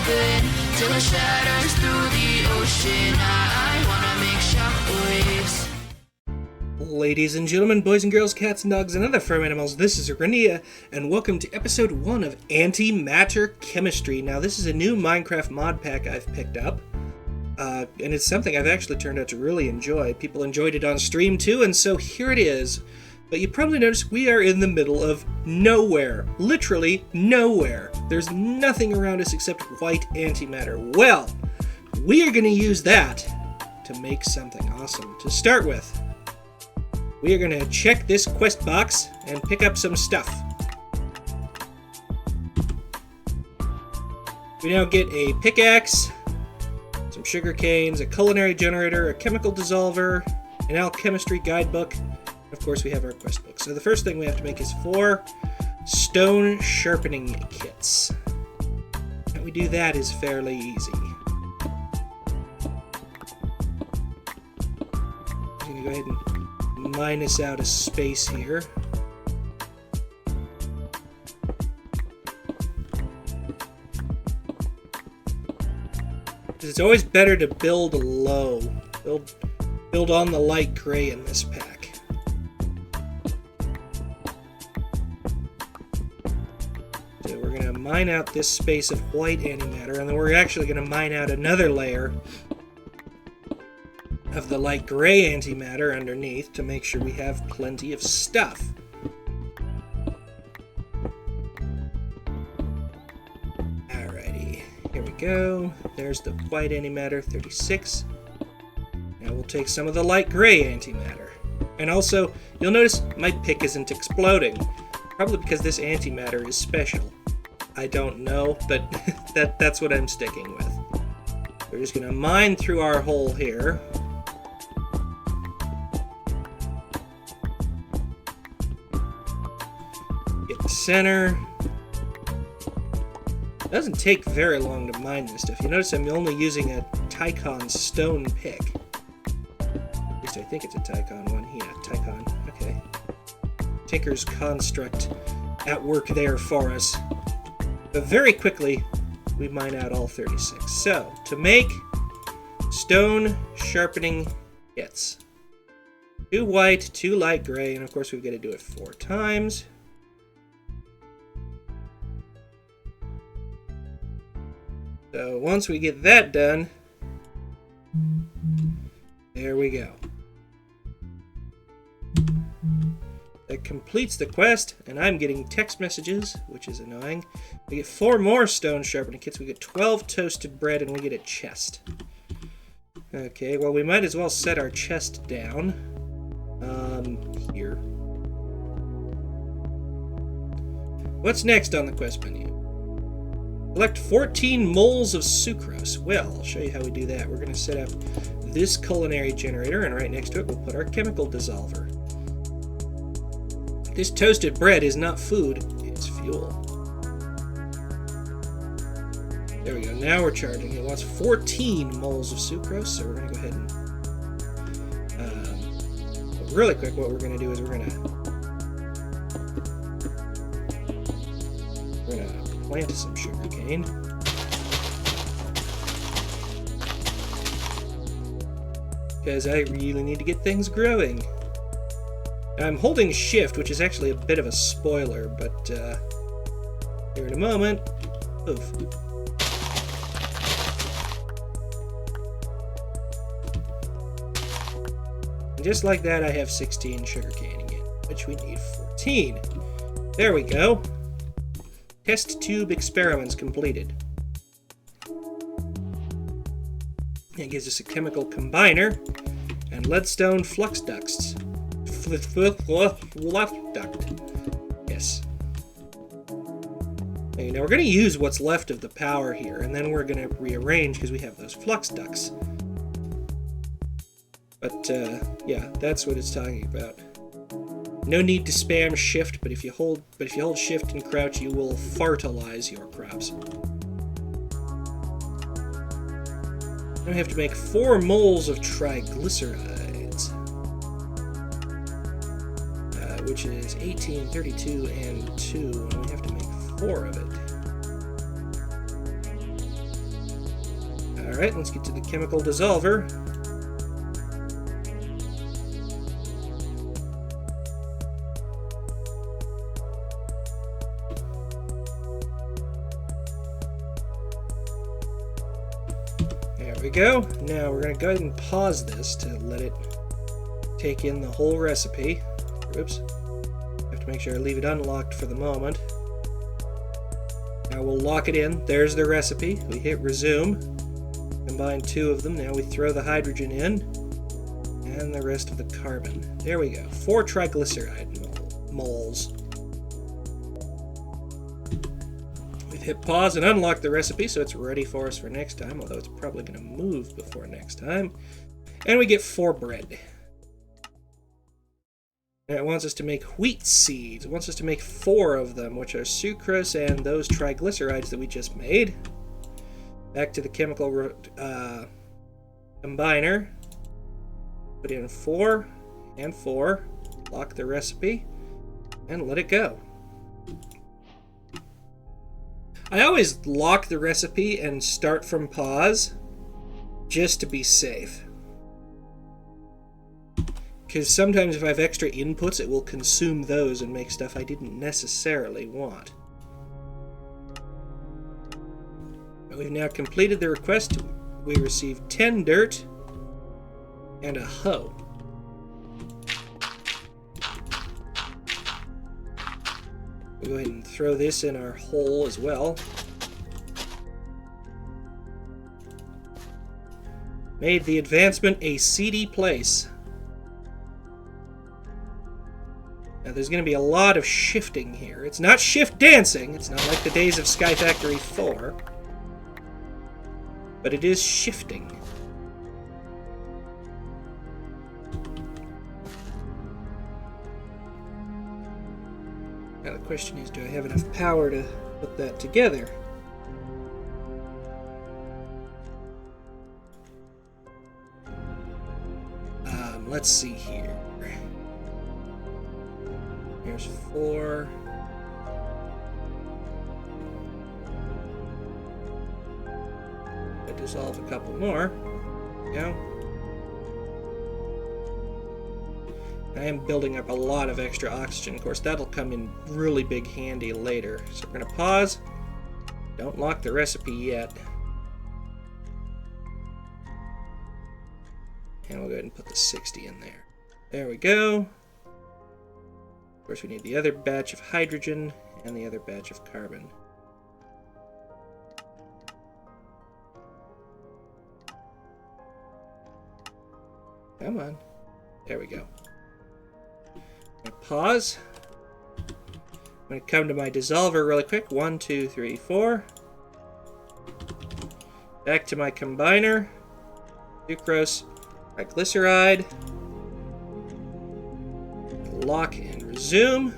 open till it shatters through the ocean. I wanna make shockwaves. Ladies and gentlemen, boys and girls, cats and dogs, and other firm animals, this is Renia, and welcome to episode 1 of Antimatter Chemistry. Now, this is a new Minecraft mod pack I've picked up, and it's something I've actually turned out to really enjoy. People enjoyed it on stream too, and so here it is. But you probably noticed we are in the middle of nowhere. Literally nowhere. There's nothing around us except white antimatter. Well, we are going to use that to make something awesome. To start with, we are going to check this quest box and pick up some stuff. We now get a pickaxe, some sugar canes, a culinary generator, a chemical dissolver, an alchemistry guidebook. Of course, we have our quest book. So the first thing we have to make is 4 stone sharpening kits. How we do that is fairly easy. I'm going to go ahead and minus out a space here. It's always better to build low. Build on the light gray in this pack. So we're going to mine out this space of white antimatter, and then we're actually going to mine out another layer of the light gray antimatter underneath to make sure we have plenty of stuff. Alrighty, here we go. There's the white antimatter, 36. Now we'll take some of the light gray antimatter. And also, you'll notice my pick isn't exploding. Probably because this antimatter is special. I don't know, but that's what I'm sticking with. We're just going to mine through our hole here. Get the center. It doesn't take very long to mine this stuff. You notice I'm only using a Tycon stone pick. At least I think it's a Tycon one. Yeah, Tycon. Okay. Tinker's construct at work there for us. But very quickly, we mine out all 36. So, to make stone sharpening kits. 2 white, 2 light gray, and of course we've got to do it 4 times. So once we get that done, there we go. That completes the quest, and I'm getting text messages, which is annoying. We get 4 more stone sharpening kits, we get 12 toasted bread, and we get a chest. Okay, well we might as well set our chest down. Here. What's next on the quest menu? Collect 14 moles of sucrose. Well, I'll show you how we do that. We're going to set up this culinary generator, and right next to it we'll put our chemical dissolver. This toasted bread is not food, it's fuel. There we go, now we're charging. It wants 14 moles of sucrose, so we're going to go ahead and... really quick, what we're going to do is we're going to plant some sugar cane. Because I really need to get things growing. I'm holding shift, which is actually a bit of a spoiler, but here in a moment. Oof. And just like that, I have 16 sugar caning in, which we need 14. There we go. Test tube experiments completed. It gives us a chemical combiner and leadstone flux ducts. Yes. Okay, now we're going to use what's left of the power here, and then we're going to rearrange because we have those flux ducts. But yeah, that's what it's talking about. No need to spam shift, but if you hold shift and crouch, you will fertilize your crops. Now we have to make 4 moles of triglycerides, which is 18, 32, and 2, and we have to make 4 of it. Alright, let's get to the chemical dissolver. There we go. Now we're going to go ahead and pause this to let it take in the whole recipe. Oops. Have to make sure I leave it unlocked for the moment. Now we'll lock it in. There's the recipe. We hit resume. Combine two of them. Now we throw the hydrogen in. And the rest of the carbon. There we go. 4 triglyceride moles. We've hit pause and unlocked the recipe, so it's ready for us for next time, although it's probably going to move before next time. And we get 4 bread. And it wants us to make wheat seeds. It wants us to make 4 of them, which are sucrose and those triglycerides that we just made. Back to the chemical combiner. Put in 4 and 4. Lock the recipe. And let it go. I always lock the recipe and start from pause, just to be safe. Because sometimes if I have extra inputs, it will consume those and make stuff I didn't necessarily want. We've now completed the request. We received 10 dirt and a hoe. We'll go ahead and throw this in our hole as well. Made the advancement a seedy place. Now there's going to be a lot of shifting here. It's not shift dancing. It's not like the days of Sky Factory 4. But it is shifting. Now the question is, do I have enough power to put that together? Let's see here. Here's 4. I dissolve a couple more. There we go. I am building up a lot of extra oxygen. Of course, that'll come in really big handy later. So we're going to pause. Don't lock the recipe yet. And we'll go ahead and put the 60 in there. There we go. Of course, we need the other batch of hydrogen and the other batch of carbon. Come on. There we go. I'm going to pause. I'm going to come to my dissolver really quick. 1, 2, 3, 4. Back to my combiner. Sucrose, triglyceride. Lock and resume.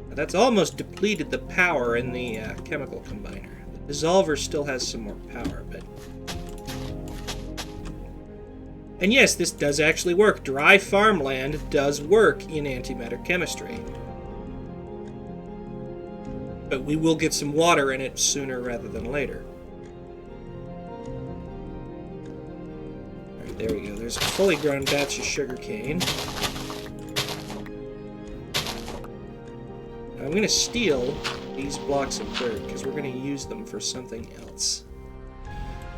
Now that's almost depleted the power in the chemical combiner. The dissolver still has some more power, but... And yes, this does actually work. Dry farmland does work in antimatter chemistry. But we will get some water in it sooner rather than later. Alright, there we go. There's a fully grown batch of sugarcane. Now I'm going to steal these blocks of dirt because we're going to use them for something else.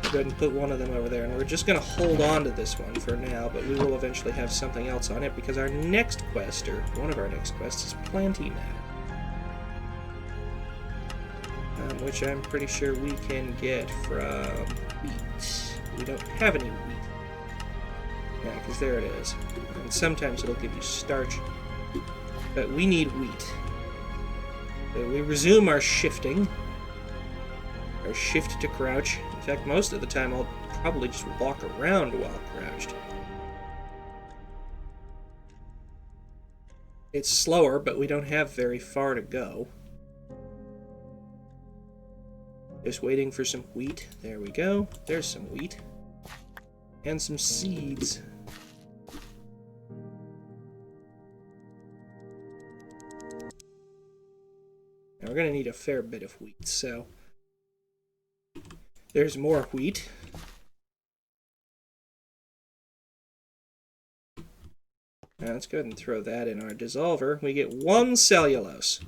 Go ahead and put one of them over there, and we're just going to hold on to this one for now, but we will eventually have something else on it because our next quest, or one of our next quests, is Antimatter, which I'm pretty sure we can get from wheat. We don't have any wheat. Yeah, because there it is. And sometimes it'll give you starch, but we need wheat. So we resume our shifting. Or shift to crouch. In fact, most of the time I'll probably just walk around while crouched. It's slower, but we don't have very far to go. Just waiting for some wheat. There we go. There's some wheat. And some seeds. Now we're going to need a fair bit of wheat, so... There's more wheat. Now let's go ahead and throw that in our dissolver. We get 1 cellulose.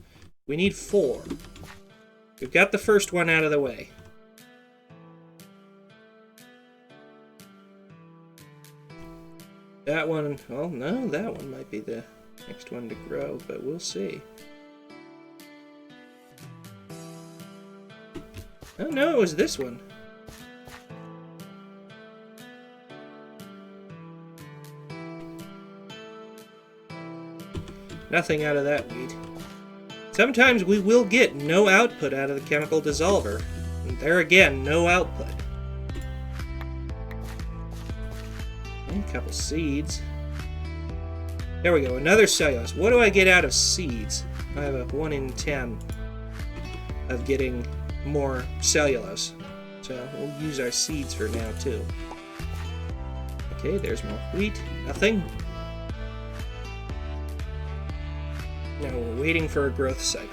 We need 4. We've got the first one out of the way. That one, well, no, that one might be the next one to grow, but we'll see. Oh, no, it was this one. Nothing out of that wheat. Sometimes we will get no output out of the chemical dissolver. And there again, no output. And a couple seeds. There we go, another cellulose. What do I get out of seeds? I have a 1 in 10 of getting more cellulose. So we'll use our seeds for now too. Okay, there's more wheat. Nothing. Now we're waiting for a growth cycle.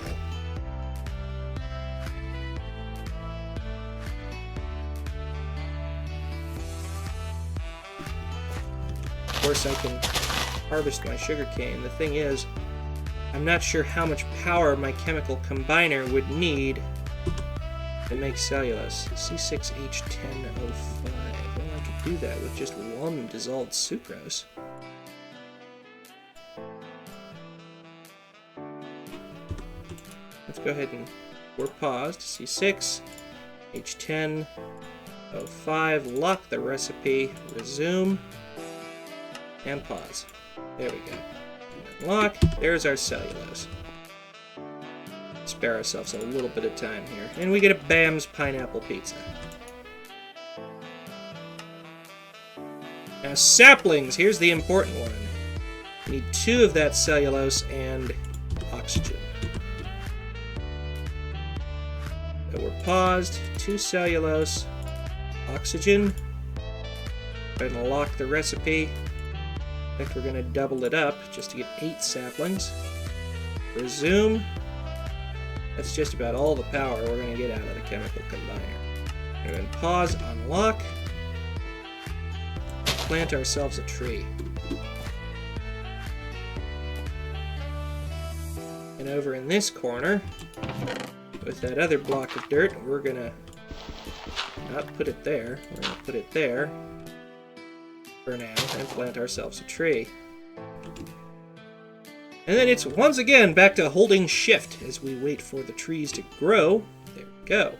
Of course I can harvest my sugarcane. The thing is, I'm not sure how much power my chemical combiner would need to make cellulose. C6H10O5. Well, I could do that with just 1 dissolved sucrose. Let's go ahead and we're paused. C6, H10, O5, lock the recipe, resume, and pause. There we go. And lock, there's our cellulose. Spare ourselves a little bit of time here. And we get a Bam's Pineapple Pizza. Now saplings, here's the important one. We need 2 of that cellulose and oxygen. So we're paused, 2 cellulose, oxygen. Go ahead and lock the recipe. In fact, we're going to double it up just to get 8 saplings. Resume. That's just about all the power we're going to get out of the chemical combiner. We're going to pause, unlock, plant ourselves a tree. And over in this corner, with that other block of dirt, we're gonna not put it there. We're gonna put it there for now and plant ourselves a tree. And then it's once again back to holding shift as we wait for the trees to grow. There we go.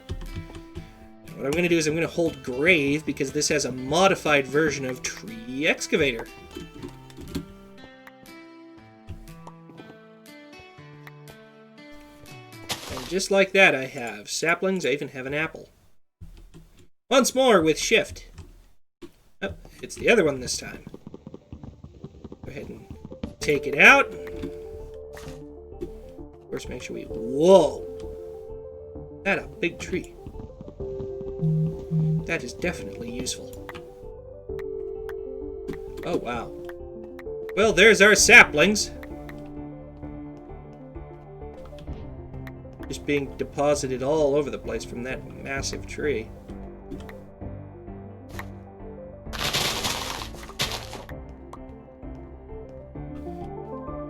And what I'm gonna do is I'm gonna hold grave because this has a modified version of tree excavator. Just like that, I have saplings. I even have an apple. Once more with shift. Oh, it's the other one this time. Go ahead and take it out. Of course, make sure we... Whoa! That's a big tree. That is definitely useful. Oh, wow. Well, there's our saplings. Just being deposited all over the place from that massive tree.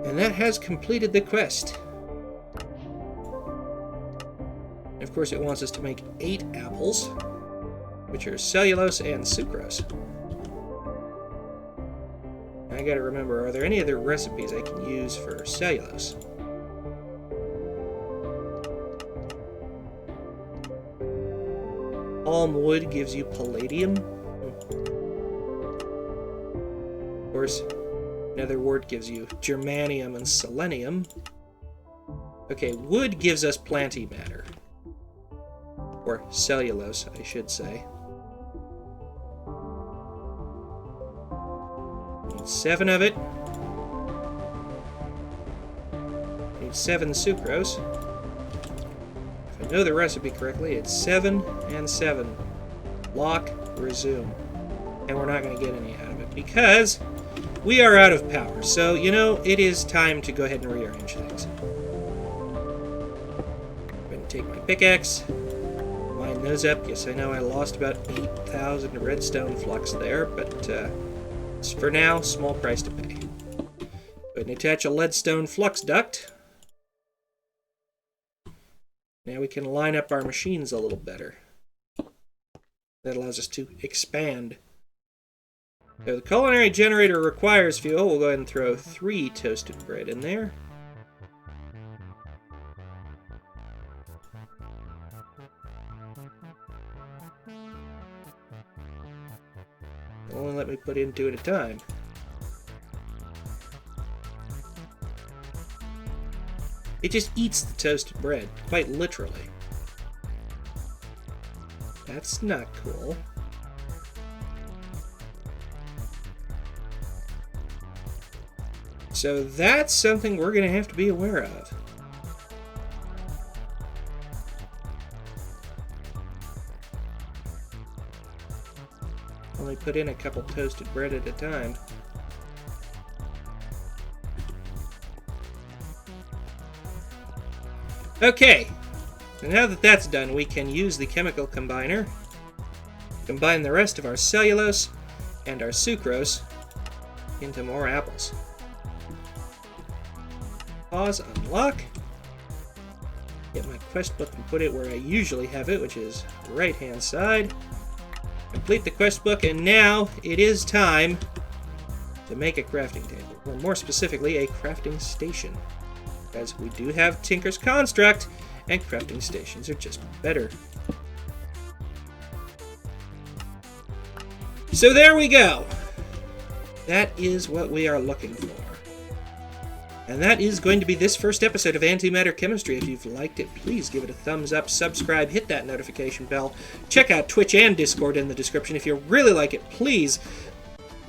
And that has completed the quest. And of course it wants us to make 8 apples, which are cellulose and sucrose. And I gotta remember, are there any other recipes I can use for cellulose? Palm wood gives you palladium. Of course, another word gives you germanium and selenium. Okay, wood gives us plantimatter. Or cellulose, I should say. Need 7 of it. Need 7 sucrose. If I know the recipe correctly, it's 7 and 7. Lock, resume. And we're not going to get any out of it because we are out of power. So, you know, it is time to go ahead and rearrange things. I'm going to take my pickaxe, my clean those up. Yes, I know I lost about 8,000 redstone flux there, but for now, small price to pay. Go ahead and attach a leadstone flux duct. Now we can line up our machines a little better. That allows us to expand. So the culinary generator requires fuel. We'll go ahead and throw 3 toasted bread in there. Only let me put in 2 at a time. It just eats the toasted bread, quite literally. That's not cool. So that's something we're going to have to be aware of. Only put in a couple toasted bread at a time. Okay, so now that that's done, we can use the chemical combiner to combine the rest of our cellulose and our sucrose into more apples. Pause, unlock. Get my quest book and put it where I usually have it, which is right-hand side. Complete the quest book, and now it is time to make a crafting table, or more specifically, a crafting station. As we do have Tinker's Construct, and crafting stations are just better. So there we go. That is what we are looking for. And that is going to be this first episode of Antimatter Chemistry. If you've liked it, please give it a thumbs up, subscribe, hit that notification bell. Check out Twitch and Discord in the description. If you really like it, please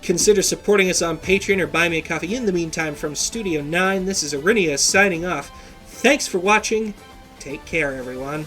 consider supporting us on Patreon or buy me a coffee. In the meantime, from Studio 9, this is Arinia signing off. Thanks for watching. Take care, everyone.